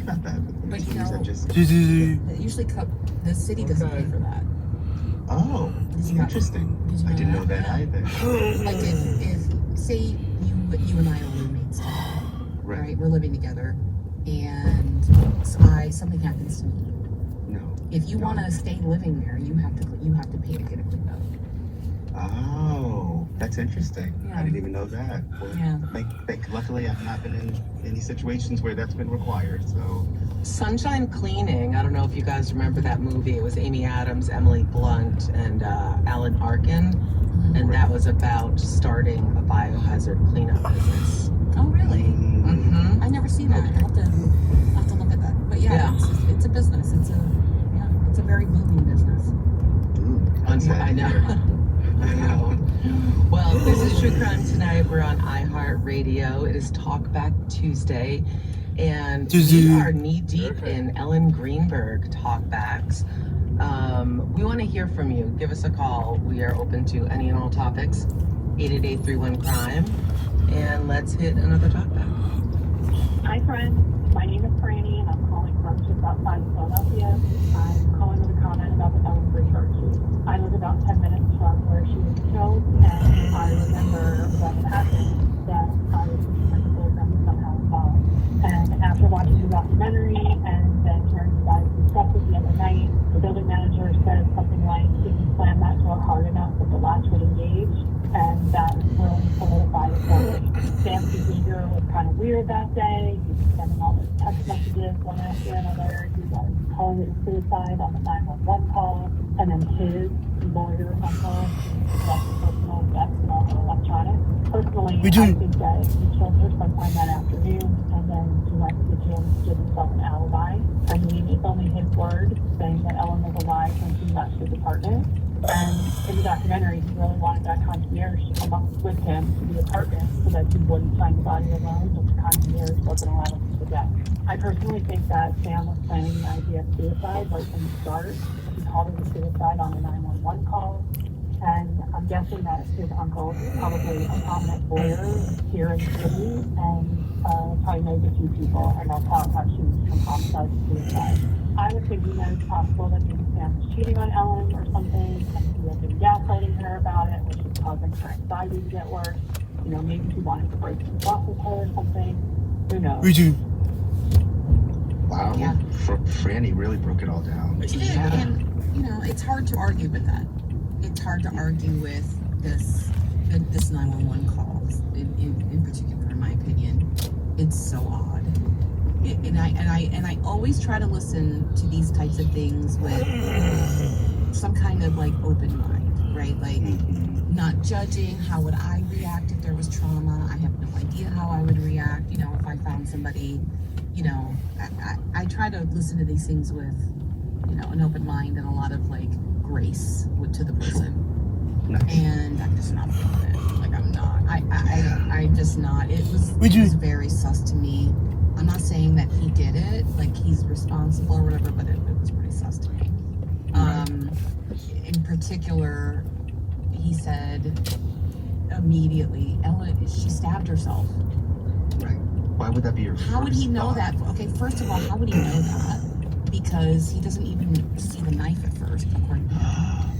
about that. But you know, just... usually the city doesn't pay for that. Oh, interesting. I didn't know that either. Like if say you and I are roommates together, right? We're living together, and something happens to me. No. If you want to stay living there, you have to pay to get it cleaned up. Oh, that's interesting. Yeah. I didn't even know that. Well, yeah. Luckily, I've not been in any situations where that's been required. So, Sunshine Cleaning. I don't know if you guys remember that movie. It was Amy Adams, Emily Blunt, and Alan Arkin, and that was about starting a biohazard cleanup business. Oh, really? Mm-hmm. I never seen that. I'll have to look at that. But yeah. It's a business. It's a very booming business. I know. I know. Well, this is True Crime Tonight. We're on iHeartRadio. It is Talkback Tuesday, and we are knee-deep in Ellen Greenberg talkbacks. We want to hear from you. Give us a call. We are open to any and all topics. 888-31-CRIME. And let's hit another talkback. Hi, friends. My name is Franny, and I'm calling from just outside of Philadelphia. I'm calling with a comment about the Ellen Greenberg case. I live about 10 minutes from where she was killed, and I remember when it happened that I was principal and somehow involved. And after watching the documentary and then hearing you guys discuss it the other night, the building manager said something like, if you slam that door hard enough that the latch would engage, and that really solidified it for me. Sam's behavior was kind of weird that day. He was sending all these text messages one after another. He was calling it suicide on the 911 call, and then his lawyer uncle left personal death and all the electronics. Personally, I think that he killed her sometime that afternoon, and then he went to the gym to give himself an alibi. I mean, it's only his word saying that Ellen was alive when he left his apartment. And in the documentary, he really wanted that concierge to come up with him to the apartment so that he wouldn't find the body alone, but the concierge wasn't allowed him to the death. I personally think that Sam was planning the idea of suicide right from the start. He called it a suicide on the 911 call. And I'm guessing that his uncle is probably a prominent lawyer here in the city and probably knows a few people, and that's how it got changed from homicide to suicide. I was thinking that it's possible that maybe Sam was cheating on Ellen or something, and he had been gaslighting her about it, which was causing her anxiety to get worse. You know, maybe he wanted to break things off with her or something. Who knows? Wow. Yeah. Franny really broke it all down. She did, and you know, it's hard to argue with that. It's hard to argue with this 911 call in particular, in my opinion. It's so odd. And I always try to listen to these types of things with some kind of like open mind, right? Like not judging. How would I react if there was trauma? I have no idea how I would react. You know, if I found somebody, you know, I try to listen to these things with, you know, an open mind and a lot of like grace to the person. Nice. And I'm just not feeling it. Like I'm not. I'm just not. It was very sus to me. I'm not saying that he did it, like he's responsible or whatever, but it was pretty sus to me. In particular, he said immediately, Ellen, she stabbed herself. Right. Why would that be your How would he know that? Okay, first of all, how would he know that? Because he doesn't even see the knife at first, according to him.